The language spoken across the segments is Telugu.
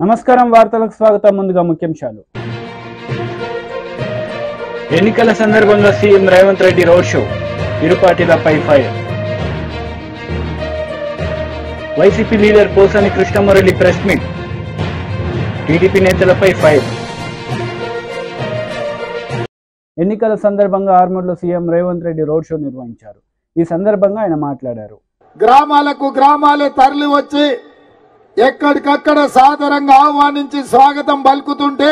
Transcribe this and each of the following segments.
నమస్కారం, వార్తలకు స్వాగతం. ముందుగా ముఖ్యాంశాలు. ఎన్నికల సందర్భంగా CM Revanth Reddy road show, ఇరు పార్టీలపై fire. YCP leader Posani Krishnamurali press meet, TDP నేతలపై ఫైర్. ఎన్నికల సందర్భంగా ఆర్మూర్లో CM Revanth Reddy road show నిర్వహించారు. ఈ సందర్భంగా ఆయన మాట్లాడారు. గ్రామాలకు గ్రామాలే తరలి వచ్చి ఎక్కడికక్కడ సాదరంగా ఆహ్వానించి స్వాగతం పలుకుతుంటే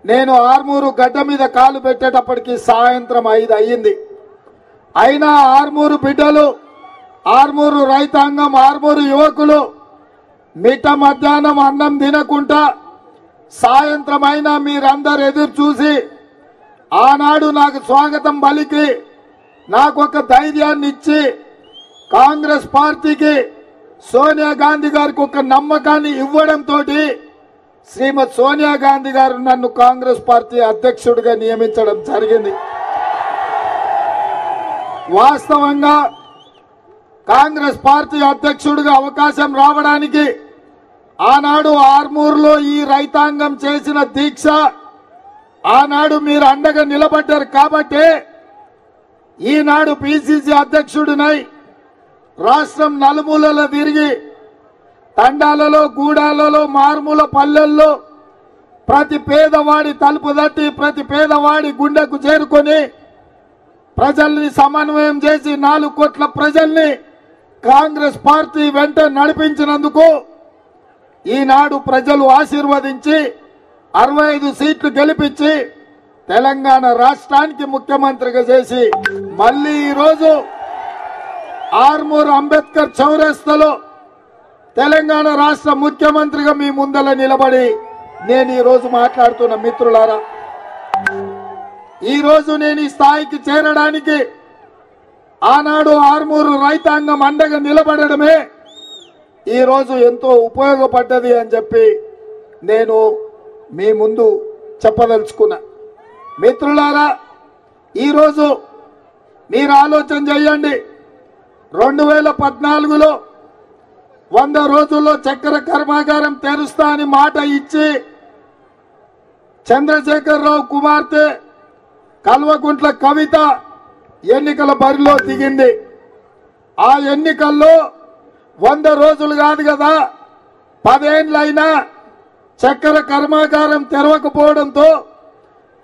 నేను ఆర్మూరు గడ్డ మీద కాలు పెట్టేటప్పటికి సాయంత్రం 5 అయ్యింది. అయినా ఆర్మూరు బిడ్డలు, ఆర్మూరు రైతాంగం, ఆర్మూరు యువకులు మిట్ట మధ్యాహ్నం అన్నం తినకుండా సాయంత్రం అయినా మీరందరూ ఎదురు చూసి ఆనాడు నాకు స్వాగతం పలికి నాకొక ధైర్యాన్ని ఇచ్చి కాంగ్రెస్ పార్టీకి సోనియా గాంధీ గారికి ఒక నమ్మకాన్ని ఇవ్వడంతో శ్రీమతి సోనియా గాంధీ గారు నన్ను కాంగ్రెస్ పార్టీ అధ్యక్షుడిగా నియమించడం జరిగింది. వాస్తవంగా కాంగ్రెస్ పార్టీ అధ్యక్షుడిగా అవకాశం రావడానికి ఆనాడు ఆర్మూర్లో ఈ రైతాంగం చేసిన దీక్ష, ఆనాడు మీరు అండగా నిలబడ్డారు కాబట్టి ఈనాడు పిసిసి అధ్యక్షుడినై రాష్ట్రం నలుమూలలో తిరిగి తండాలలో, గూడాలలో, మారుమూల పల్లెల్లో ప్రతి పేదవాడి తలుపు తట్టి ప్రతి పేదవాడి గుండెకు చేరుకొని ప్రజల్ని సమన్వయం చేసి 4 కోట్ల ప్రజల్ని కాంగ్రెస్ పార్టీ వెంట నడిపించినందుకు ఈనాడు ప్రజలు ఆశీర్వదించి 65 సీట్లు గెలిపించి తెలంగాణ రాష్ట్రానికి ముఖ్యమంత్రిగా చేసి మళ్ళీ ఈరోజు ఆర్మూర్ అంబేద్కర్ చౌరస్తాలో తెలంగాణ రాష్ట్ర ముఖ్యమంత్రిగా మీ ముందల నిలబడి నేను ఈరోజు మాట్లాడుతున్న మిత్రులారా, ఈరోజు నేను ఈ స్థాయికి చేరడానికి ఆనాడు ఆర్మూరు రైతాంగం అండగా నిలబడడమే ఈరోజు ఎంతో ఉపయోగపడ్డది అని చెప్పి నేను మీ ముందు చెప్పదలుచుకున్నా. మిత్రులారా, ఈరోజు మీరు ఆలోచన చేయండి. 2014లో 100 రోజుల్లో చక్కెర కర్మాగారం తెరుస్తా అని మాట ఇచ్చి చంద్రశేఖరరావు కుమార్తె కల్వకుంట్ల కవిత ఎన్నికల బరిలో దిగింది. ఆ ఎన్నికల్లో 100 రోజులు కాదు కదా, 10 ఏళ్లైనా చక్కెర కర్మాగారం తెరవకపోవడంతో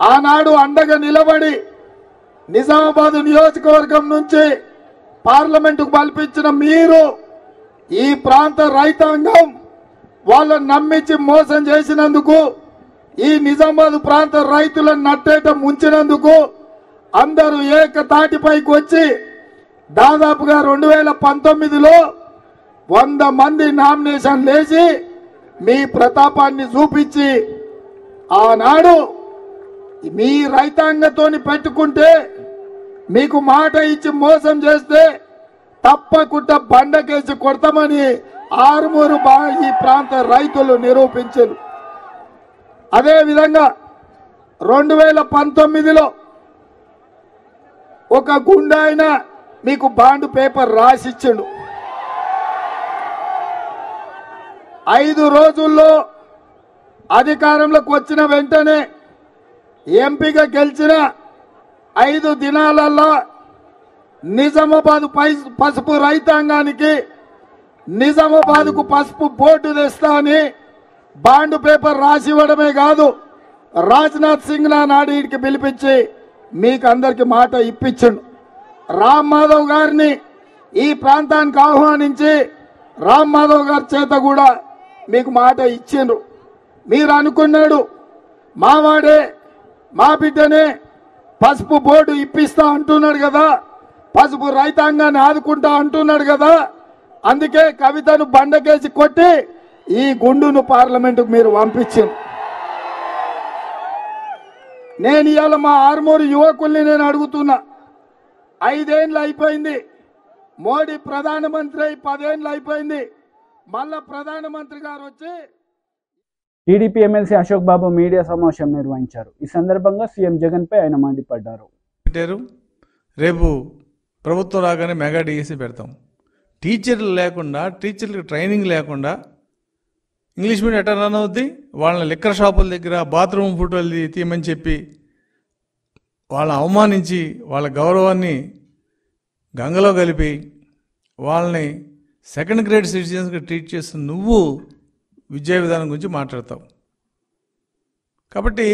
ఆనాడు అండగా నిలబడి నిజామాబాద్ నియోజకవర్గం నుంచి పార్లమెంటుకు పంపించిన మీరు ఈ ప్రాంత రైతాంగం వాళ్ళని నమ్మించి మోసం చేసినందుకు, ఈ నిజామాబాద్ ప్రాంత రైతులను నట్టేట ముంచినందుకు అందరూ ఏకతాటిపైకి వచ్చి దాదాపుగా 2019లో 100 మంది నామినేషన్ లేచి మీ ప్రతాపాన్ని చూపించి ఆనాడు మీ రైతాంగంతోని పెట్టుకుంటే, మీకు మాట ఇచ్చి మోసం చేస్తే తప్పకుండా బండకేసి కొడతామని ఆర్మూరు ఈ ప్రాంత రైతులు నిరూపించారు. అదేవిధంగా 2019లో ఒక గుండాయన మీకు బాండ్ పేపర్ రాసిచ్చిండు. 5 రోజుల్లో అధికారంలోకి వచ్చిన వెంటనే ఎంపీగా గెలిచిన 5 దినాలల్లో నిజామాబాద్ పసుపు రైతాంగానికి నిజామాబాద్కు పసుపు బోర్డు తెస్తా అని బాండ్ పేపర్ రాసి ఇవ్వడమే కాదు, రాజ్నాథ్ సింగ్ నాడు వీడికి పిలిపించి మీకు అందరికి మాట ఇప్పించండు. రామ్ మాధవ్ గారిని ఈ ప్రాంతానికి ఆహ్వానించి రామ్ మాధవ్ గారి చేత కూడా మీకు మాట ఇచ్చిండ్రు. మీరు అనుకున్నాడు మావాడే మా బిడ్డనే పసుపు బోర్డు ఇప్పిస్తా అంటున్నాడు కదా, పసుపు రైతాంగాన్ని ఆదుకుంటా అంటున్నాడు కదా, అందుకే కవితను బండకేసి కొట్టి ఈ గుండును పార్లమెంటుకు మీరు పంపించింది. నేను ఇవాళ మా ఆర్మూరు యువకుల్ని నేను అడుగుతున్నా, 5 ఏళ్ళు అయిపోయింది, మోడీ ప్రధానమంత్రి అయి 10 ఏళ్ళు అయిపోయింది, మళ్ళా ప్రధానమంత్రి గారు వచ్చి టీడీపీ ఎమ్మెల్సీ అశోక్ బాబు మీడియా సమావేశం నిర్వహించారు. ఈ సందర్భంగా సీఎం జగన్ పై ఆయన మండిపడ్డారు. రేపు ప్రభుత్వం రాగానే మెగా డిఎస్సి పెడతాం. టీచర్లు లేకుండా, టీచర్లకు ట్రైనింగ్ లేకుండా ఇంగ్లీష్ మీడియం ఎట్లా రన్ అవుద్ది? వాళ్ళని లిక్కర్ షాపుల దగ్గర బాత్రూమ్ ఫోటోలు తీయమని చెప్పి వాళ్ళని అవమానించి వాళ్ళ గౌరవాన్ని గంగలో కలిపి వాళ్ళని సెకండ్ గ్రేడ్ సిటిజన్స్గా ట్రీట్ చేస్తున్న నువ్వు విద్యా విధానం గురించి మాట్లాడతావు. కాబట్టి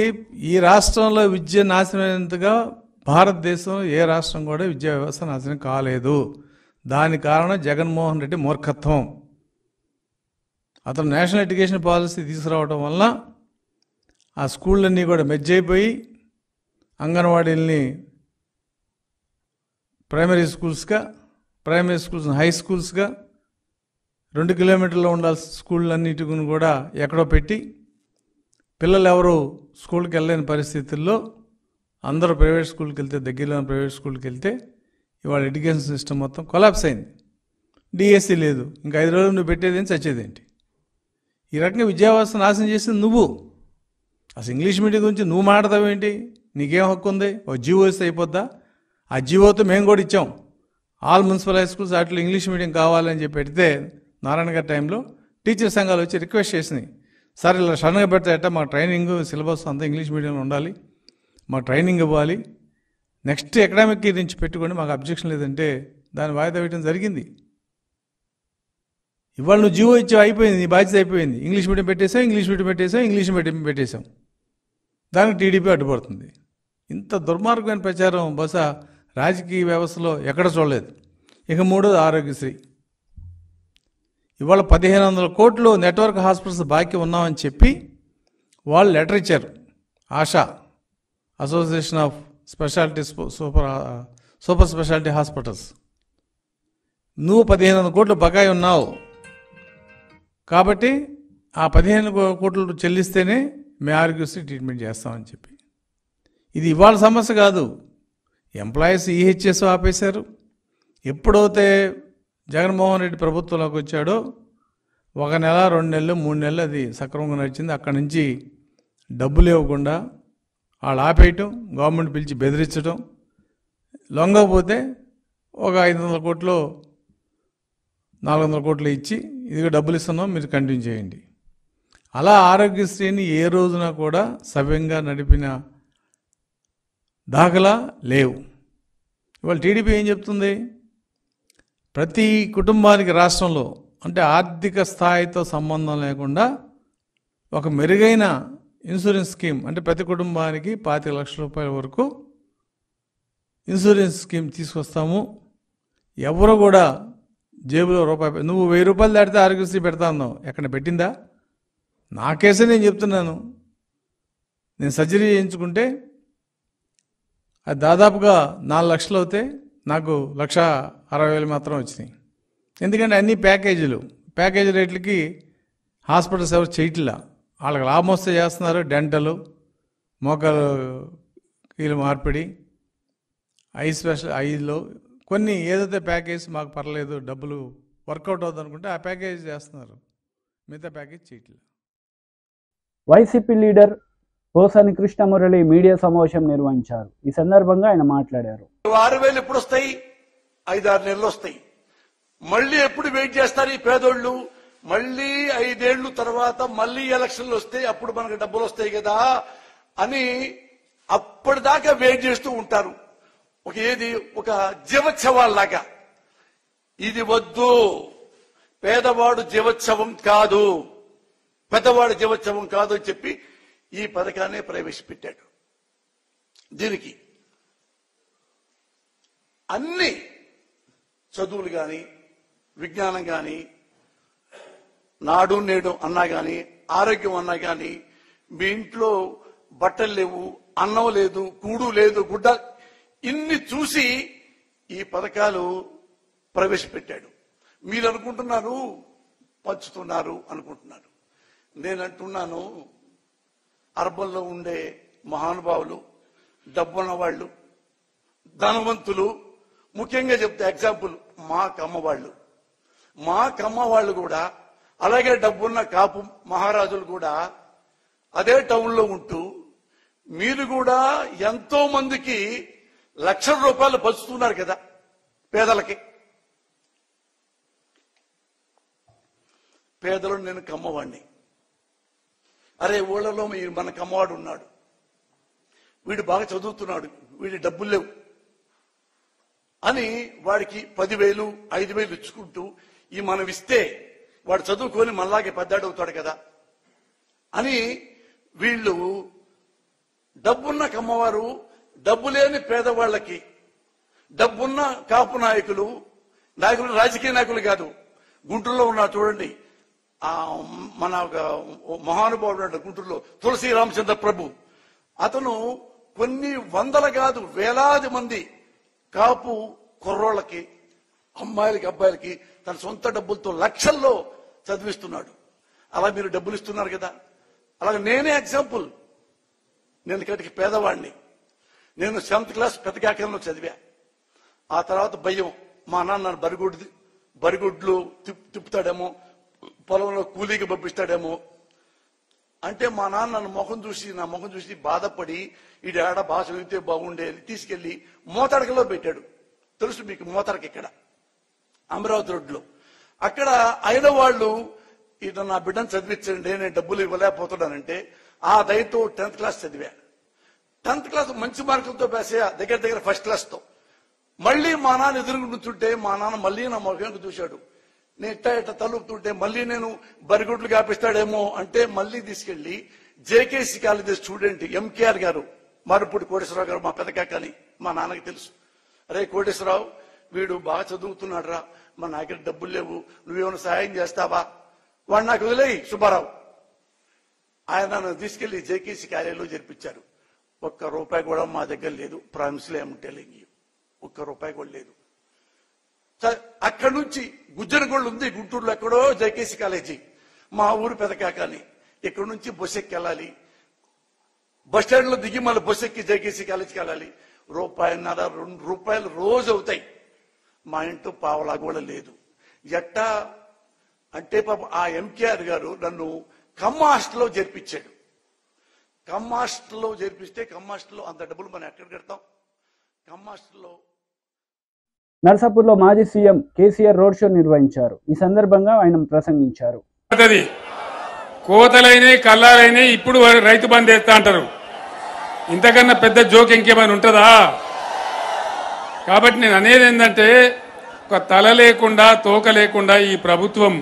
ఈ రాష్ట్రంలో విద్య నాశనమైనంతగా భారతదేశంలో ఏ రాష్ట్రం కూడా విద్యా వ్యవస్థ నాశనం కాలేదు. దాని కారణం జగన్మోహన్ రెడ్డి మూర్ఖత్వం. అతను నేషనల్ ఎడ్యుకేషన్ పాలసీ తీసుకురావడం వల్ల ఆ స్కూళ్ళన్నీ కూడా మెర్జ్ అయిపోయి అంగన్వాడీలని ప్రైమరీ స్కూల్స్గా, ప్రైమరీ స్కూల్స్ హై స్కూల్స్గా, 2 కిలోమీటర్లో ఉండాల్సిన స్కూళ్ళన్నిటిని కూడా ఎక్కడో పెట్టి పిల్లలు ఎవరు స్కూల్కి వెళ్ళలేని పరిస్థితుల్లో అందరూ ప్రైవేట్ స్కూల్కి వెళ్తే, దగ్గరలో ప్రైవేట్ స్కూల్కి వెళ్తే ఇవాళ ఎడ్యుకేషన్ సిస్టమ్ మొత్తం కొలాప్స్ అయింది. డిఎస్సి లేదు. ఇంకా 5 రోజులు నువ్వు పెట్టేదేంటి, చచ్చేదేంటి? ఈ రకంగా విద్యా వ్యవస్థ నాశనం చేసింది నువ్వు. అసలు ఇంగ్లీష్ మీడియం గురించి నువ్వు మాట్లాడతావేంటి? నీకేం హక్కు ఉంది? ఓ జీవో ఇస్తే అయిపోద్దా? ఆ జీవోతో మేము కూడా ఇచ్చాం. ఆల్ మున్సిపల్ హై స్కూల్స్ వాటిలో ఇంగ్లీష్ మీడియం కావాలని చెప్పి పెడితే నారాయణ గారి టైంలో టీచర్ సంఘాలు వచ్చి రిక్వెస్ట్ చేసినాయి. సార్ ఇలా సడన్గా పెడితే ఎట్టా, మా ట్రైనింగ్ సిలబస్ అంతా ఇంగ్లీష్ మీడియంలో ఉండాలి, మాకు ట్రైనింగ్ ఇవ్వాలి, నెక్స్ట్ అకాడమిక్ ఇయర్ నుంచి పెట్టుకోండి, మాకు అబ్జెక్షన్ లేదంటే దాన్ని వాయిదా వేయడం జరిగింది. ఇవాళ నువ్వు జీవో ఇచ్చావు, అయిపోయింది, నీ బాధ్యత అయిపోయింది. ఇంగ్లీష్ మీడియం పెట్టేసాం, ఇంగ్లీష్ మీడియం పెట్టేసాం, ఇంగ్లీష్ మీడియం పెట్టేసాం. దానికి టీడీపీ అడ్డుపడుతుంది. ఇంత దుర్మార్గమైన ప్రచారం బహుశా రాజకీయ వ్యవస్థలో ఎక్కడ చూడలేదు. ఇక మూడోది ఆరోగ్యశ్రీ. ఇవాళ 1500 కోట్లు నెట్వర్క్ హాస్పిటల్స్ బాకీ ఉన్నామని చెప్పి వాళ్ళు లెటర్ ఇచ్చారు. ASHA, association of speciality super speciality hospitals. నువ్వు 1500 కోట్లు బకాయి ఉన్నావు కాబట్టి ఆ 15 కోట్లు చెల్లిస్తేనే మేము ఆరోగ్యశ్రీ ట్రీట్మెంట్ చేస్తామని చెప్పి. ఇది ఇవాళ సమస్య కాదు. ఎంప్లాయీస్ ఈహెచ్ఎస్ ఆపేశారు. ఎప్పుడైతే జగన్మోహన్ రెడ్డి ప్రభుత్వంలోకి వచ్చాడో 1 నెల, 2 నెలలు, 3 నెలలు అది సక్రమంగా నడిచింది. అక్కడి నుంచి డబ్బులు ఇవ్వకుండా వాళ్ళు ఆపేయటం, గవర్నమెంట్ పిలిచి బెదిరించడం, లొంగకపోతే ఒక 500 కోట్లు 400 కోట్లు ఇచ్చి ఇదిగో డబ్బులు ఇస్తున్నాం, మీరు కంటిన్యూ చేయండి. అలా ఆరోగ్యశ్రీని ఏ రోజున కూడా సవ్యంగా నడిపిన దాఖలా లేవు. ఇవాళ టీడీపీ ఏం చెప్తుంది? ప్రతి కుటుంబానికి రాష్ట్రంలో అంటే ఆర్థిక స్థాయితో సంబంధం లేకుండా ఒక మెరుగైన ఇన్సూరెన్స్ స్కీమ్, అంటే ప్రతి కుటుంబానికి 25 లక్షల రూపాయల వరకు ఇన్సూరెన్స్ స్కీమ్ తీసుకొస్తాము. ఎవరు కూడా జేబులో రూపాయి, నువ్వు 1000 రూపాయలు దాటితే ఆరోగ్యశ్రీ పెడతా ఉన్నావు, ఎక్కడ పెట్టిందా? నా కేసే నేను చెప్తున్నాను. నేను సర్జరీ చేయించుకుంటే అది దాదాపుగా 4 లక్షలు అవుతే నాకు 1,60,000 మాత్రం వచ్చినాయి. ఎందుకంటే అన్ని ప్యాకేజీ రేట్లకి హాస్పిటల్స్ ఎవరు చేయట్లా. వాళ్ళకి లాభం వస్తే చేస్తున్నారు. డెంటలు, మోకాలు కీలు మార్పిడి, ఐలో కొన్ని ఏదైతే ప్యాకేజ్ మాకు పర్లేదు, డబ్బులు వర్కౌట్ అవుతుంది అనుకుంటే ఆ ప్యాకేజ్ చేస్తున్నారు, మిగతా ప్యాకేజ్ చేయట్లేదు. వైసీపీ లీడర్ పోసాని కృష్ణమురళి మీడియా సమావేశం నిర్వహించారు. ఈ సందర్భంగా ఆయన మాట్లాడారు. 6,000 ఎప్పుడు వస్తాయి? 5-6 నెలలు వస్తాయి. మళ్ళీ ఎప్పుడు వెయిట్ చేస్తారు ఈ పేదోళ్ళు? మళ్ళీ 5 ఏళ్ల తర్వాత మళ్ళీ ఎలక్షన్లు వస్తాయి, అప్పుడు మనకు డబ్బులు వస్తాయి కదా అని అప్పటిదాకా వెయిట్ చేస్తూ ఉంటారు. ఒక జీవోత్సవాల్లాగా. ఇది వద్దు, పేదవాడు జీవోత్సవం కాదు, పెద్దవాడు జీవోత్సవం కాదు అని చెప్పి ఈ పథకాన్ని ప్రవేశపెట్టాడు. దీనికి అన్ని చదువులు కానీ, విజ్ఞానం కానీ, నాడు నేడు అన్నా కానీ, ఆరోగ్యం అన్నా కానీ, మీ ఇంట్లో బట్టలు లేవు, అన్నం లేదు, కూడు లేదు, గుడ్డ, ఇన్ని చూసి ఈ పథకాలు ప్రవేశపెట్టాడు. మీరు అనుకుంటున్నారు పంచుతున్నారు అనుకుంటున్నారు. నేనంటున్నాను, అర్బన్లో ఉండే మహానుభావులు, డబ్బున్న వాళ్ళు, ధనవంతులు, ముఖ్యంగా చెప్తే ఎగ్జాంపుల్ మా కమ్మ వాళ్ళు కూడా, అలాగే డబ్బున్న కాపు మహారాజులు కూడా అదే టౌన్లో ఉంటూ మీరు కూడా ఎంతో మందికి లక్షల రూపాయలు పంచుతున్నారు కదా పేదలకి. పేదలు, నేను కమ్మవాణ్ణి, అరే ఊళ్ళలో మనకు అమ్మవాడు ఉన్నాడు, వీడు బాగా చదువుతున్నాడు, వీడి డబ్బులు లేవు అని వాడికి 10,000 5,000 ఇచ్చుకుంటూ ఈ మనం ఇస్తే వాడు చదువుకొని మనలాగే పెద్దాడవుతాడు కదా అని వీళ్ళు డబ్బున్న కమ్మవారు డబ్బు లేని పేదవాళ్ళకి, డబ్బున్న కాపు నాయకులు రాజకీయ నాయకులు కాదు, గుంటూరులో ఉన్నారు చూడండి, మన మహానుభావుడు గుంటూరులో తులసి రామచంద్ర ప్రభు, అతను కొన్ని వందల కాదు వేలాది మంది కాపు కుర్రోళ్ళకి, అమ్మాయిలకి అబ్బాయిలకి తన సొంత డబ్బులతో లక్షల్లో చదివిస్తున్నాడు. అలా మీరు డబ్బులు ఇస్తున్నారు కదా. అలాగే నేనే ఎగ్జాంపుల్, నేను ఇక్కడికి పేదవాడిని, నేను 7th క్లాస్ పెద్దకాకంలో చదివా. ఆ తర్వాత భయం, మా నాన్న బరిగుడ్లు తిప్పుతాడేమో, పొలంలో కూలీకి పంపిస్తాడేమో అంటే మా నాన్న నా ముఖం చూసి బాధపడి ఈ ఆడ బాగా చదివితే బాగుండే తీసుకెళ్లి మోతాడకలో పెట్టాడు. తెలుసు మీకు మోతాడకి, ఇక్కడ అమరావతి రోడ్లో. అక్కడ అయిన వాళ్ళు ఇట నా బిడ్డను చదివించండి, నేను డబ్బులు ఇవ్వలేకపోతున్నానంటే ఆ దయతో 10th క్లాస్ చదివా. 10th క్లాస్ మంచి మార్కులతో పాసే, దగ్గర 1st క్లాస్తో. మళ్ళీ మా నాన్న ఎదురుగా నుంచుంటే మా నాన్న మళ్ళీ నా ముఖంకు చూశాడు. నేను ఇట్ట తలుపుతుంటే మళ్ళీ నేను బరిగుడ్లు కాపిస్తాడేమో అంటే మళ్ళీ తీసుకెళ్లి జేకేసీ కాలేజీ స్టూడెంట్ ఎంకేఆర్ గారు, మరుపూడి కోటేశ్వరరావు గారు, మా పెద్దకాకని మా నాన్నకి తెలుసు. అరే కోటేశ్వరరావు, వీడు బాగా చదువుతున్నాడు రా, మా దగ్గర డబ్బులు లేవు, నువ్వేమైనా సహాయం చేస్తావా? వాడు నాకు వదిలేయి సుబ్బారావు. ఆయన నన్ను తీసుకెళ్లి జేకేసీ కాలేజీలో జరిపించారు. ₹1 కూడా మా దగ్గర లేదు, ప్రామిస్లీ ఐఎమ్ టెల్లింగ్ యూ, ₹1 కూడా లేదు. అక్కడి నుంచి గుజ్జనగోళ్ళు ఉంది గుంటూరులో, ఎక్కడో జేకేసీ కాలేజీ, మా ఊరు పెదకాకని. ఇక్కడి నుంచి బస్ ఎక్కి వెళ్ళాలి, బస్ స్టాండ్ లో దిగి మళ్ళీ బస్ ఎక్కి జేకేసీ కాలేజీకి వెళ్ళాలి. ₹1.5 ₹2 రోజు అవుతాయి. మా ఇంట్లో పావలా కూడా లేదు. ఎట్టా అంటే పాప ఆ ఎంకేఆర్ గారు నన్ను కమ్మ హాస్టల్లో చేర్పించాడు. కమ్మ హాస్టల్లో చేర్పిస్తే కమ్మ హాస్టల్లో అంత డబ్బులు మనం ఎక్కడ కడతాం? కమ్మ హాస్టల్లో నర్సాపూర్లో మాజీ సీఎం కేసీఆర్ రోడ్ షో నిర్వహించారు. ఈ సందర్భంగా ఆయన ప్రసంగించారు. కోతలైనవి కల్లాలైనవి ఇప్పుడు రైతు బంద్ వేస్తా అంటారు. ఇంతకన్నా పెద్ద జోక్ ఇంకేమైనా ఉంటుందా? కాబట్టి నేను అనేది ఏంటంటే, ఒక తల లేకుండా తోక లేకుండా ఈ ప్రభుత్వం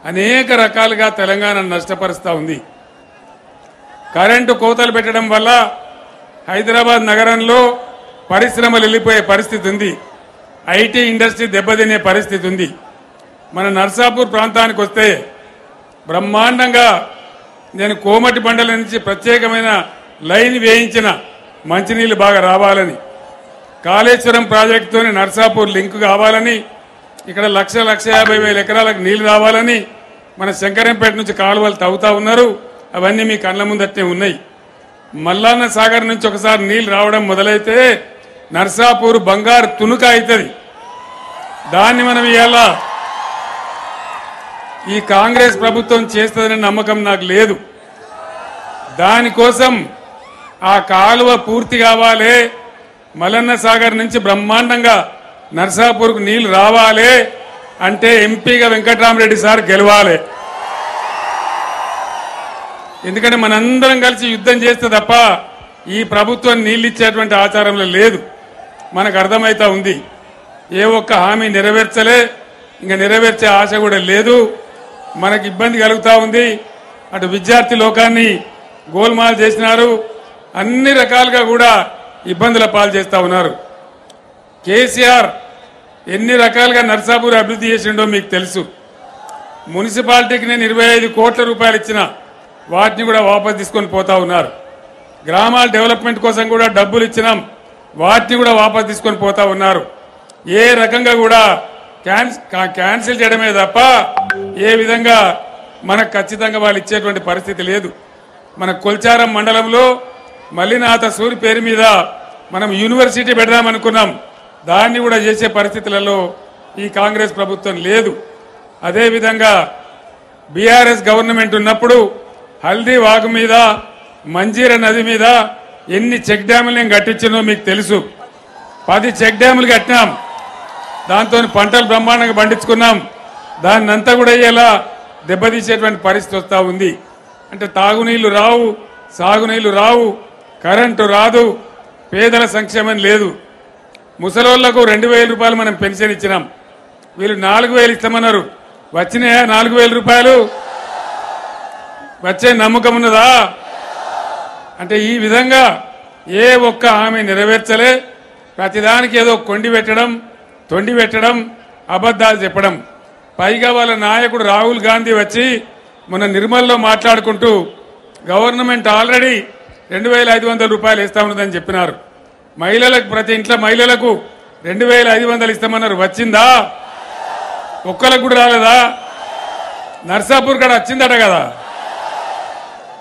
అనేక రకాలుగా తెలంగాణను నష్టపరుస్తూ ఉంది. కరెంటు కోతలు పెట్టడం వల్ల హైదరాబాద్ నగరంలో పరిశ్రమలు వెళ్ళిపోయే పరిస్థితి ఉంది, ఐటీ ఇండస్ట్రీ దెబ్బతినే పరిస్థితి ఉంది. మన నర్సాపూర్ ప్రాంతానికి వస్తే బ్రహ్మాండంగా నేను కోమటి బండల నుంచి ప్రత్యేకమైన లైన్ వేయించిన, మంచినీళ్ళు బాగా రావాలని, కాళేశ్వరం ప్రాజెక్టుతోని నర్సాపూర్ లింక్ కావాలని, ఇక్కడ 1,50,000 ఎకరాలకు నీళ్లు రావాలని మన శంకరంపేట నుంచి కాలువలు తవ్వుతా ఉన్నారు. అవన్నీ మీ కళ్ళ ముందట్నే ఉన్నాయి. మల్లాన్న సాగర్ నుంచి ఒకసారి నీళ్లు రావడం మొదలైతే నర్సాపూర్ బంగారు తునుక అవుతుంది. దాన్ని మనం ఇవాళ ఈ కాంగ్రెస్ ప్రభుత్వం చేస్తుందనే నమ్మకం నాకు లేదు. దానికోసం ఆ కాలువ పూర్తి కావాలి, మల్లన్న సాగర్ నుంచి బ్రహ్మాండంగా నర్సాపూర్కు నీళ్లు రావాలి అంటే ఎంపీగా వెంకట్రామరెడ్డి సార్ గెలవాలి. ఎందుకంటే మనందరం కలిసి యుద్ధం చేస్తే తప్ప ఈ ప్రభుత్వం నీళ్ళు ఇచ్చేటువంటి ఆచారంలో లేదు. మనకు అర్థమైతా ఉంది. ఏ ఒక్క హామీ నెరవేర్చలే, ఇంకా నెరవేర్చే ఆశ కూడా లేదు. మనకు ఇబ్బంది కలుగుతా ఉంది. అటు విద్యార్థి లోకాన్ని గోల్మాల్ చేసినారు, అన్ని రకాలుగా కూడా ఇబ్బందుల పాలు చేస్తా ఉన్నారు. కేసీఆర్ ఎన్ని రకాలుగా నర్సాపూర్ అభివృద్ధి చేసిండో మీకు తెలుసు. మున్సిపాలిటీకి నేను 25 కోట్ల రూపాయలు ఇచ్చిన, వాటిని కూడా వాపసు తీసుకొని పోతా ఉన్నారు. గ్రామాల డెవలప్మెంట్ కోసం కూడా డబ్బులు ఇచ్చినాం, వాటిని కూడా వాపసు తీసుకొని పోతా ఉన్నారు. ఏ రకంగా కూడా క్యాన్సిల్ చేయడమే తప్ప ఏ విధంగా మనకు ఖచ్చితంగా వాళ్ళు ఇచ్చేటువంటి పరిస్థితి లేదు. మన కొల్చారం మండలంలో మల్లినాథ సూరి పేరు మీద మనం యూనివర్సిటీ పెడదామనుకున్నాం, దాన్ని కూడా చేసే పరిస్థితులలో ఈ కాంగ్రెస్ ప్రభుత్వం లేదు. అదేవిధంగా బీఆర్ఎస్ గవర్నమెంట్ ఉన్నప్పుడు హల్దీ వాగు మీద, మంజీర నది మీద ఎన్ని చెక్ డ్యాములు నేను కట్టించినో మీకు తెలుసు. 10 చెక్ డ్యాములు కట్టినాం, దాంతో పంటలు బ్రహ్మాండంగా పండించుకున్నాం. దాన్నంతా కూడా ఇలా దెబ్బతీసేటువంటి పరిస్థితి వస్తూ ఉంది. అంటే తాగునీళ్లు రావు, సాగునీళ్లు రావు, కరెంటు రాదు, పేదల సంక్షేమం లేదు. ముసలోళ్లకు 2000 రూపాయలు మనం పెన్షన్ ఇచ్చినాం, వీళ్ళు 4000 ఇస్తామన్నారు. వచ్చినాయా 4000 రూపాయలు? వచ్చే నమ్మకం ఉన్నదా? అంటే ఈ విధంగా ఏ ఒక్క హామీ నెరవేర్చలే. ప్రతిదానికి ఏదో కొండి పెట్టడం, తొండి పెట్టడం, అబద్ధాలు చెప్పడం. పైగా వాళ్ళ నాయకుడు రాహుల్ గాంధీ వచ్చి మన నిర్మల్లో మాట్లాడుకుంటూ గవర్నమెంట్ ఆల్రెడీ 2500 రూపాయలు ఇస్తా ఉన్నదని చెప్పినారు. మహిళలకు, ప్రతి ఇంట్లో మహిళలకు 2500 ఇస్తామన్నారు. వచ్చిందా? ఒక్కలకు కూడా రాలేదా? నర్సాపూర్ కాడ వచ్చిందట కదా,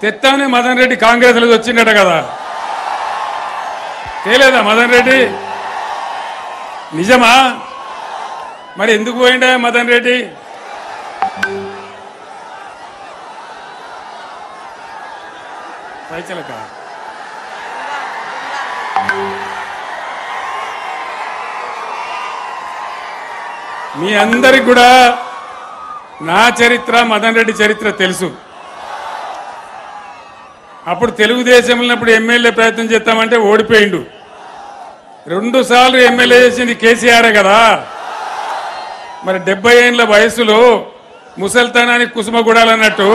తెత్తానే మదన్ రెడ్డి కాంగ్రెస్ లో వచ్చిందట కదా, తేలేదా మదన్ రెడ్డి? నిజమా? మరి ఎందుకు పోయిండా మదన్ రెడ్డి? పైచలక మీ అందరికి కూడా నా చరిత్ర, మదన్ రెడ్డి చరిత్ర తెలుసు. అప్పుడు తెలుగుదేశంలో ఉన్నప్పుడు ఎమ్మెల్యే ప్రయత్నం చేస్తామంటే ఓడిపోయిండు. 2 సార్లు ఎమ్మెల్యే చేసింది కేసీఆర్ కదా. మరి 70 ఏళ్ల వయసులో ముసల్తనానికి కుసుమగుడాలన్నట్టు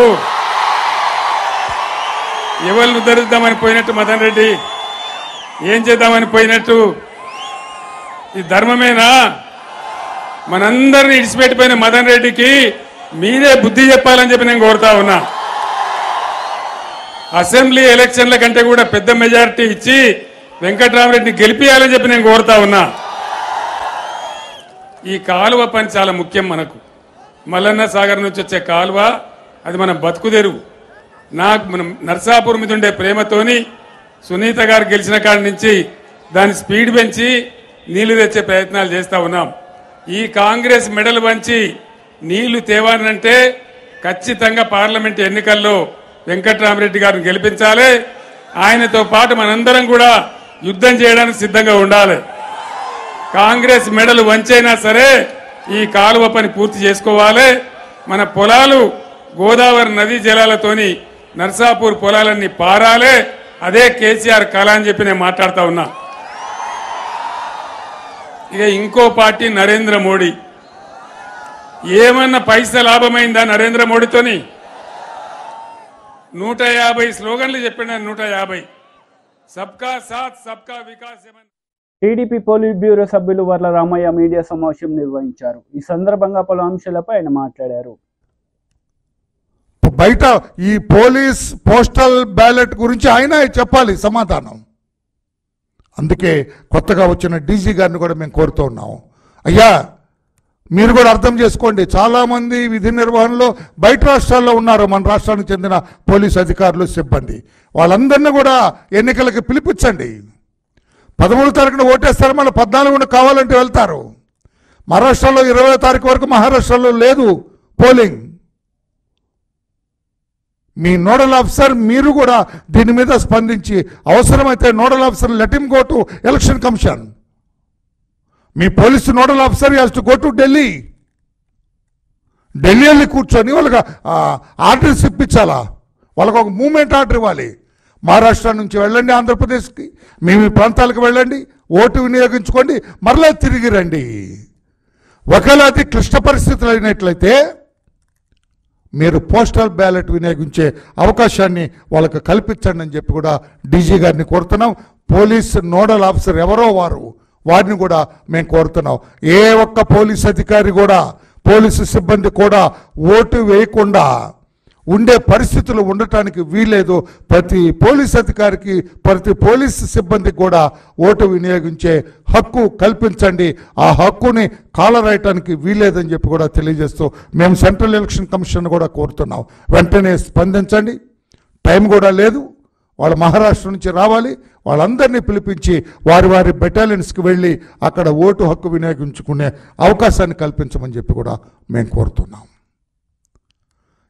ఎవరిని ఉద్ధరిద్దామని పోయినట్టు మదన్ రెడ్డి ఏం చేద్దామని పోయినట్టు? ఈ ధర్మమేనా? మనందరినీ ఇడిచిపెట్టిపోయిన మదన్ రెడ్డికి మీరే బుద్ధి చెప్పాలని చెప్పి నేను కోరుతా ఉన్నా. అసెంబ్లీ ఎలక్షన్ల కంటే కూడా పెద్ద మెజారిటీ ఇచ్చి వెంకట్రామరెడ్డిని గెలిపియాలని చెప్పి నేను కోరుతా ఉన్నా. ఈ కాలువ పని చాలా ముఖ్యం మనకు. మల్లన్న సాగర్ నుంచి వచ్చే కాలువ అది మన బతుకుదెరువు. నాకు మనం నర్సాపూర్ మీద ఉండే ప్రేమతోని సునీత గారు గెలిచిన కాడి నుంచి దాని స్పీడ్ పెంచి నీళ్లు తెచ్చే ప్రయత్నాలు చేస్తా ఉన్నాం. ఈ కాంగ్రెస్ మెడలు వంచి నీళ్లు తేవాలంటే ఖచ్చితంగా పార్లమెంట్ ఎన్నికల్లో వెంకట్రామరెడ్డి గారిని గెలిపించాలి. ఆయనతో పాటు మనందరం కూడా యుద్ధం చేయడానికి సిద్ధంగా ఉండాలి. కాంగ్రెస్ మెడలు వంచైనా సరే ఈ కాలువ పని పూర్తి చేసుకోవాలి. మన పొలాలు గోదావరి నదీ జలాలతోని నర్సాపూర్ పొలాలన్నీ పారాలే. అదే కేసీఆర్ కళ అని చెప్పి నేను మాట్లాడుతా ఉన్నా. ఇక ఇంకో పార్టీ నరేంద్ర మోడీ. ఏమన్నా పైసా లాభమైందా నరేంద్ర మోడీతోని? 150 స్లోగన్లు చెప్పిన 150 సబ్కా సాత్ సబ్కా వికాస్. టీడీపీ పోలిట్ బ్యూరో సభ్యులు వర్ల రామయ్య మీడియా సమావేశం నిర్వహించారు. ఈ సందర్భంగా పలు అంశాలపై ఆయన మాట్లాడారు. బయట ఈ పోలీస్ పోస్టల్ బ్యాలెట్ గురించి ఆయన చెప్పాలి సమాధానం. అందుకే కొత్తగా వచ్చిన డీజీ గారిని కూడా మేము కోరుతూ ఉన్నాము, అయ్యా మీరు కూడా అర్థం చేసుకోండి. చాలామంది విధి నిర్వహణలో బయట రాష్ట్రాల్లో ఉన్నారు, మన రాష్ట్రానికి చెందిన పోలీసు అధికారులు, సిబ్బంది. వాళ్ళందరినీ కూడా ఎన్నికలకి పిలిపించండి. 13వ తారీఖున ఓటేస్తారు, మళ్ళీ 14న కావాలంటే వెళ్తారు. మహారాష్ట్రలో 20వ తారీఖు వరకు మహారాష్ట్రలో లేదు పోలింగ్. మీ నోడల్ ఆఫీసర్ మీరు కూడా దీని మీద స్పందించి అవసరమైతే nodal officer let him go to election commission. Me police nodal officer has to go to Delhi. Delhi వెళ్ళి కూర్చొని వాళ్ళకి ఆర్డర్స్ ఇప్పించాలా, వాళ్ళకు ఒక మూమెంట్ ఆర్డర్ ఇవ్వాలి. మహారాష్ట్ర నుంచి వెళ్ళండి ఆంధ్రప్రదేశ్కి, మీ ప్రాంతాలకు వెళ్ళండి, ఓటు వినియోగించుకోండి, మరలా తిరిగి రండి. ఒకవేళ అది క్లిష్ట పరిస్థితులు అయినట్లయితే మీరు పోస్టల్ బ్యాలెట్ వినియోగించే అవకాశాన్ని వాళ్ళకు కల్పించండి అని చెప్పి కూడా డీజీ గారిని కోరుతున్నాం. పోలీస్ నోడల్ ఆఫీసర్ ఎవరో వారిని కూడా మేము కోరుతున్నాం. ఏ ఒక్క పోలీస్ అధికారి కూడా, పోలీసు సిబ్బంది కూడా ఓటు వేయకుండా ఉండే పరిస్థితులు ఉండటానికి వీలేదు. ప్రతి పోలీస్ అధికారికి, ప్రతి పోలీస్ సిబ్బందికి కూడా ఓటు వినియోగించే హక్కు కల్పించండి. ఆ హక్కుని కాలరాయటానికి వీలేదని చెప్పి కూడా తెలియజేస్తూ మేము సెంట్రల్ ఎలక్షన్ కమిషన్ కూడా కోరుతున్నాం, వెంటనే స్పందించండి. టైం కూడా లేదు, వాళ్ళు మహారాష్ట్ర నుంచి రావాలి, వాళ్ళందరినీ పిలిపించి వారి వారి బెటాలియన్స్కి వెళ్ళి అక్కడ ఓటు హక్కు వినియోగించుకునే అవకాశాన్ని కల్పించమని చెప్పి కూడా మేము కోరుతున్నాం.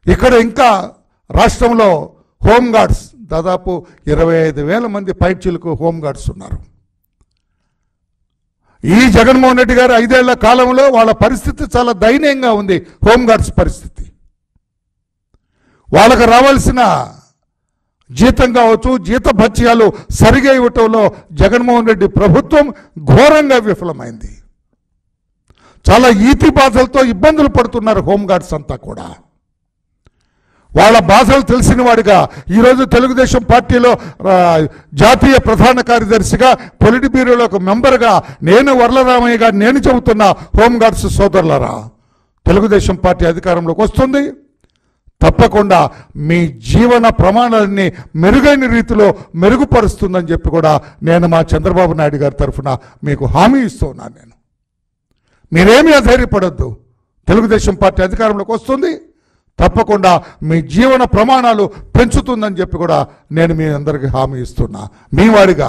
ఇక్కడ ఇంకా రాష్ట్రంలో హోంగార్డ్స్ దాదాపు 25,000 మంది పైచీలకు హోంగార్డ్స్ ఉన్నారు. ఈ జగన్మోహన్ రెడ్డి గారు 5 ఏళ్ల కాలంలో వాళ్ళ పరిస్థితి చాలా దయనీయంగా ఉంది. హోంగార్డ్స్ పరిస్థితి వాళ్ళకు రావాల్సిన జీతం కావచ్చు, జీత భత్యాలు సరిగా ఇవ్వటంలో జగన్మోహన్ రెడ్డి ప్రభుత్వం ఘోరంగా విఫలమైంది. చాలా ఈతి బాధలతో ఇబ్బందులు పడుతున్నారు హోంగార్డ్స్ అంతా కూడా. వాళ్ళ బాధలు తెలిసిన వాడిగా ఈరోజు తెలుగుదేశం పార్టీలో జాతీయ ప్రధాన కార్యదర్శిగా, పొలిట్ బ్యూరోలో ఒక మెంబర్గా నేను వరలరామయ్య గారు నేను చెబుతున్నా, హోంగార్డ్స్ సోదరులరా, తెలుగుదేశం పార్టీ అధికారంలోకి వస్తుంది, తప్పకుండా మీ జీవన ప్రమాణాలని మెరుగైన రీతిలో మెరుగుపరుస్తుందని చెప్పి కూడా నేను మా చంద్రబాబు నాయుడు గారి తరఫున మీకు హామీ ఇస్తున్నాను. నేను మీరేమీ అధైర్యపడొద్దు, తెలుగుదేశం పార్టీ అధికారంలోకి వస్తుంది, తప్పకుండా మీ జీవన ప్రమాణాలు పెంచుతుందని చెప్పి కూడా నేను మీ అందరికీ హామీ ఇస్తున్నా. మీ వాడిగా,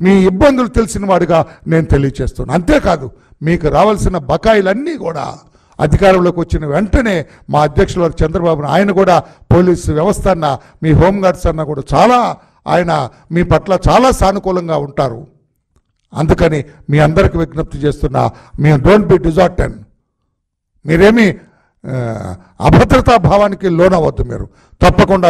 మీ ఇబ్బందులు తెలిసిన వాడిగా నేను తెలియచేస్తున్నా. అంతేకాదు, మీకు రావాల్సిన బకాయిలన్నీ కూడా అధికారంలోకి వచ్చిన వెంటనే మా అధ్యక్షులు చంద్రబాబు ఆయన కూడా పోలీసు వ్యవస్థ అన్న, మీ హోంగార్డ్స్ అన్న కూడా చాలా ఆయన మీ పట్ల చాలా సానుకూలంగా ఉంటారు. అందుకని మీ అందరికి విజ్ఞప్తి చేస్తున్నా, మేము డోంట్ బి డిజార్టెన్, మీరేమీ అభద్రతా భావానికి లోనవద్దు. మీరు తప్పకుండా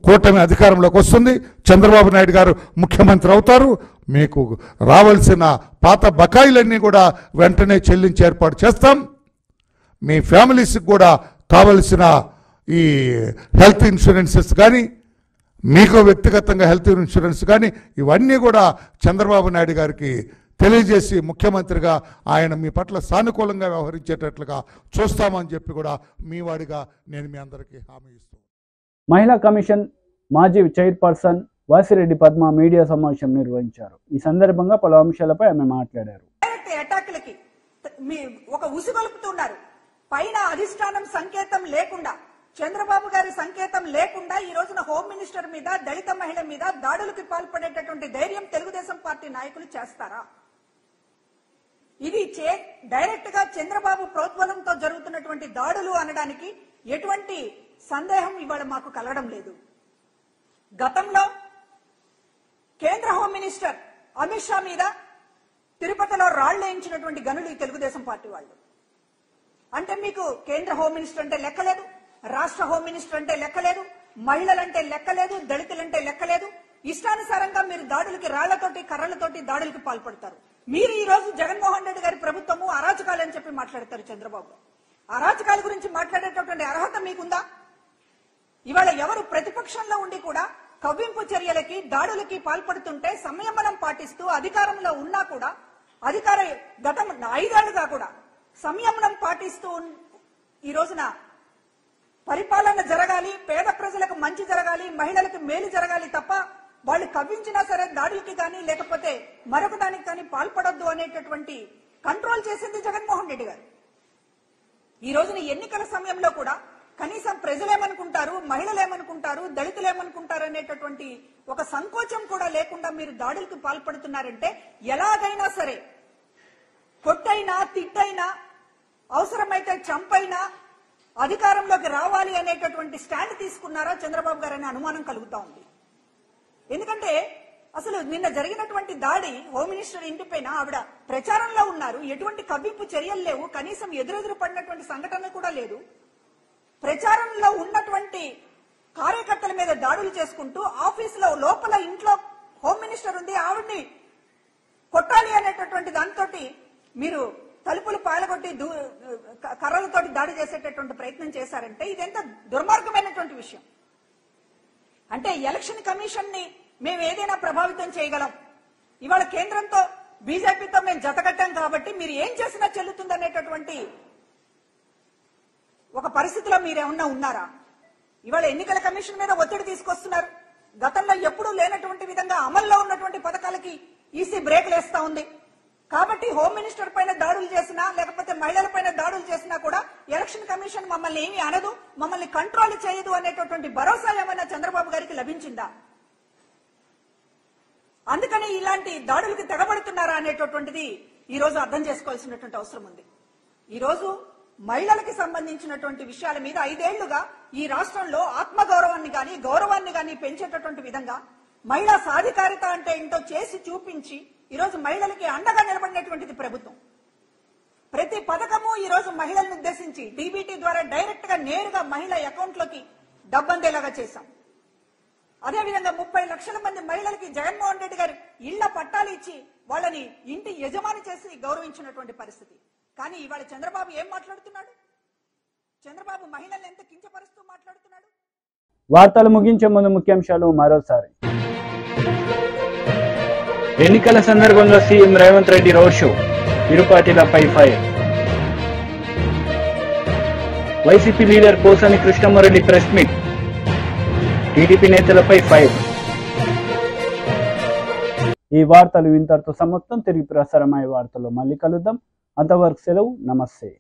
కూటమి అధికారంలోకి వస్తుంది, చంద్రబాబు నాయుడు గారు ముఖ్యమంత్రి అవుతారు, మీకు రావాల్సిన పాత బకాయిలన్నీ కూడా వెంటనే చెల్లించి ఏర్పాటు చేస్తాం. మీ ఫ్యామిలీస్కి కూడా కావలసిన ఈ హెల్త్ ఇన్సూరెన్సెస్ కానీ, మీకు వ్యక్తిగతంగా హెల్త్ ఇన్సూరెన్స్ కానీ ఇవన్నీ కూడా చంద్రబాబు నాయుడు గారికి తెలియజేసి ముఖ్యమంత్రిగా ఆయన మీ పట్ల సానుకూలంగా వ్యవహరించేటట్లుగా చూస్తామని చెప్పి కూడా మీ వాడిగా నేను మీ అందరికీ హామీ ఇస్తున్నాను. మహిళా కమిషన్ మాజీ చైర్పర్సన్ వాసిరెడ్డి పద్మ మీడియా సమావేశం నిర్వహించారు. ఈ సందర్భంగా పలు అంశాలపై ఆమె మాట్లాడారు. అటాక్లకి ఒక ఉసిగొలుపుతున్నారు. పైన అధిష్టానం సంకేతం లేకుండా, చంద్రబాబు గారి సంకేతం లేకుండా ఈ రోజున హోమ్ మినిస్టర్ మీద, దళిత మహిళ మీద దాడులకు పాల్పడేటటువంటి ధైర్యం తెలుగుదేశం పార్టీ నాయకులు చేస్తారా? ఇది డైరెక్ట్ గా చంద్రబాబు ప్రోద్బలంతో జరుగుతున్నటువంటి దాడులు అనడానికి ఎటువంటి సందేహం ఇవాళ మాకు కలగడం లేదు. గతంలో కేంద్ర హోమ్ మినిస్టర్ అమిత్ షా మీద తిరుపతిలో రాళ్లేయించినటువంటి గనులు ఈ తెలుగుదేశం పార్టీ వాళ్ళు. అంటే మీకు కేంద్ర హోమ్ మినిస్టర్ అంటే లెక్కలేదు, రాష్ట్ర హోమ్ మినిస్టర్ అంటే లెక్కలేదు, మహిళలంటే లెక్కలేదు, దళితులంటే లెక్కలేదు. ఇష్టానుసారంగా మీరు దాడులకి రాళ్లతోటి కర్రలతోటి దాడులకి పాల్పడతారు. మీరు ఈ రోజు జగన్మోహన్ రెడ్డి గారి ప్రభుత్వము అరాచకాలని చెప్పి మాట్లాడతారు. చంద్రబాబు అరాచకాల గురించి మాట్లాడేటటువంటి అర్హత మీకుందా? ఇవాళ ఎవరు ప్రతిపక్షంలో ఉండి కూడా కవ్వింపు చర్యలకి, దాడులకి పాల్పడుతుంటే సంయమనం పాటిస్తూ అధికారంలో ఉన్నా కూడా, గత 5 ఏళ్లుగా కూడా సంయమనం పాటిస్తూ ఈ రోజున పరిపాలన జరగాలి, పేద ప్రజలకు మంచి జరగాలి, మహిళలకు మేలు జరగాలి తప్ప వాళ్ళు కవ్వించినా సరే దాడులకి కానీ లేకపోతే మరొక దానికి కానీ పాల్పడొద్దు అనేటటువంటి కంట్రోల్ చేసింది జగన్మోహన్ రెడ్డి గారు. ఈ రోజున ఎన్నికల సమయంలో కూడా కనీసం ప్రజలేమనుకుంటారు, మహిళలేమనుకుంటారు, దళితులేమనుకుంటారు అనేటటువంటి ఒక సంకోచం కూడా లేకుండా మీరు దాడులకు పాల్పడుతున్నారంటే ఎలాగైనా సరే కొట్టైనా, తిట్టైనా, అవసరమైతే చంపైనా అధికారంలోకి రావాలి అనేటటువంటి స్టాండ్ తీసుకున్నారా చంద్రబాబు గారు అనే అనుమానం కలుగుతా ఉంది. ఎందుకంటే అసలు నిన్న జరిగినటువంటి దాడి హోమ్ మినిస్టర్ ఇంటిపైన ఆవిడ ప్రచారంలో ఉన్నారు, ఎటువంటి కవ్వింపు చర్యలు లేవు, కనీసం ఎదురెదురు పడినటువంటి సంఘటన కూడా లేదు. ప్రచారంలో ఉన్నటువంటి కార్యకర్తల మీద దాడులు చేసుకుంటూ ఆఫీసులో లోపల ఇంట్లో హోమ్ మినిస్టర్ ఉంది, ఆవిడ్ని కొట్టాలి అనేటటువంటి దాంతో మీరు తలుపులు పాలగొట్టి కర్రలతోటి దాడి చేసేటటువంటి ప్రయత్నం చేశారంటే ఇదెంత దుర్మార్గమైనటువంటి విషయం. అంటే ఎలక్షన్ కమిషన్ ని మేము ఏదైనా ప్రభావితం చేయగలం, ఇవాళ కేంద్రంతో బీజేపీతో మేము జతకట్టాం కాబట్టి మీరు ఏం చేసినా చెల్లుతుందనేటటువంటి ఒక పరిస్థితిలో మీరేమన్నా ఉన్నారా? ఇవాళ ఎన్నికల కమిషన్ మీద ఒత్తిడి తీసుకొస్తున్నారు. గతంలో ఎప్పుడూ లేనటువంటి విధంగా అమల్లో ఉన్నటువంటి పథకాలకి ఈసీ బ్రేక్లు వేస్తా ఉంది. కాబట్టి హోమ్ మినిస్టర్ పైన దాడులు చేసినా లేకపోతే మహిళల పైన దాడులు చేసినా కూడా ఎలక్షన్ కమిషన్ మమ్మల్ని ఏమీ అనదు, మమ్మల్ని కంట్రోల్ చేయదు అనేటటువంటి భరోసా ఏమైనా చంద్రబాబు గారికి లభించిందా? అందుకని ఇలాంటి దాడులకు తెగబడుతున్నారా అనేటటువంటిది ఈ రోజు అర్థం చేసుకోవాల్సినటువంటి అవసరం ఉంది. ఈ రోజు మహిళలకి సంబంధించినటువంటి విషయాల మీద 5 ఏళ్లుగా ఈ రాష్ట్రంలో ఆత్మగౌరవాన్ని గాని గౌరవాన్ని గాని పెంచేటటువంటి విధంగా మహిళా సాధికారిత అంటే ఏంటో చేసి చూపించి ఈ రోజు మహిళలకి అండగా నిలబడినటువంటిది ప్రభుత్వం. ప్రతి పథకము ఈ రోజు మహిళలను ఉద్దేశించి డీబీటీ ద్వారా డైరెక్ట్ గా నేరుగా మహిళ అకౌంట్ లోకి డబ్బందేలాగా చేశాం. అదేవిధంగా 30 లక్షల మంది మహిళలకి జగన్మోహన్ రెడ్డి గారు ఇళ్ల పట్టాలు ఇచ్చి వాళ్ళని ఇంటి యజమాని చేసి గౌరవించినటువంటి పరిస్థితి. కానీ ఇవాళ చంద్రబాబు ఏం మాట్లాడుతున్నాడు? చంద్రబాబు మహిళల్ని ఎంత కించపరుస్తూ మాట్లాడుతున్నాడు. వార్తలు ముగించే ముందు ముఖ్యాంశాలు మరోసారి. ఎన్నికల సందర్భంగా CM Revanth Reddy road show, ఇరు పార్టీలపై fire. YCP leader Posani Krishnamurali press meet, TDP నేతలపై ఫైర్. ఈ వార్తలు ఇంతటితో సమాప్తం. తిరిగి ప్రసారమయ్యే వార్తల్లో మళ్ళీ కలుద్దాం. అంతవరకు సెలవు. నమస్తే.